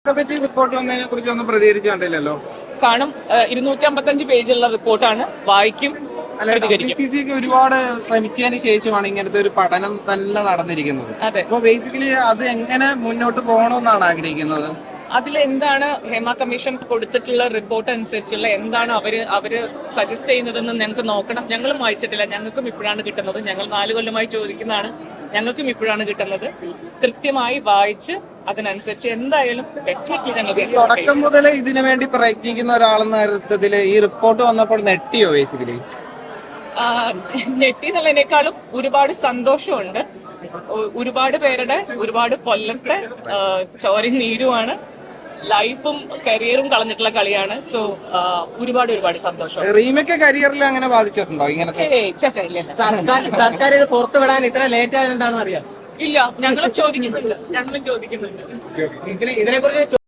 Report വന്നതിനെ കുറിച്ച് ഒന്നും പ്രതികരിച്ചു കണ്ടില്ലല്ലോ. കാണും. 255 പേജുള്ള റിപ്പോർട്ടാണ്. വായിക്കും. സിസിക്ക് ഒരുപാട് ശ്രമിച്ചതിന് ശേഷമാണ് ഇങ്ങനത്തെ ഒരു പഠനം തന്നെ നടന്നിരിക്കുന്നത്. അപ്പൊ ബേസിക്കലി അത് എങ്ങനെ മുന്നോട്ട് പോകണമെന്നാണ് ആഗ്രഹിക്കുന്നത്. അതിലെന്താണ് ഹേമ കമ്മീഷൻ കൊടുത്തിട്ടുള്ള റിപ്പോർട്ട് അനുസരിച്ചുള്ള എന്താണ് അവര് സജസ്റ്റ് ചെയ്യുന്നതെന്ന് ഞങ്ങൾക്ക് നോക്കണം. ഞങ്ങളും വായിച്ചിട്ടില്ല. ഞങ്ങൾക്കും ഇപ്പോഴാണ് കിട്ടുന്നത്. ഞങ്ങൾ 4 കൊല്ലമായി ചോദിക്കുന്നതാണ്. ഞങ്ങൾക്കും ഇപ്പോഴാണ് കിട്ടുന്നത്. കൃത്യമായി വായിച്ച് അതിനനുസരിച്ച് എന്തായാലും ഡെഫിനറ്റ്ലി ഞങ്ങൾക്ക് തുടക്കം മുതലേ ഇതിനു വേണ്ടി പ്രയത്നിക്കുന്ന ഒരാളെന്ന അർത്ഥത്തില് ഈ റിപ്പോർട്ട് വന്നപ്പോൾ നെട്ടിയോ? ബേസിക്കലി നെട്ടി എന്നുള്ളതിനേക്കാളും ഒരുപാട് സന്തോഷമുണ്ട്. ഒരുപാട് പേരുടെ ഒരുപാട് കൊല്ലത്തെ ചോരയും നീരുമാണ്. ലൈഫും കരിയറും കളഞ്ഞിട്ടുള്ള കളിയാണ്. സോ ഒരുപാട് സന്തോഷം. റീമേക്ക് കരിയറിൽ അങ്ങനെ ബാധിച്ചിട്ടുണ്ടോ ഇങ്ങനത്തെ? സർക്കാർ ഇത് പുറത്തുവിടാൻ ഇത്ര ലേറ്റ് ആയതെന്താണെന്ന് അറിയാം. ഇല്ല, ഞങ്ങളും ചോദിക്കുന്നുണ്ട്. ഇതിനെ കുറിച്ച്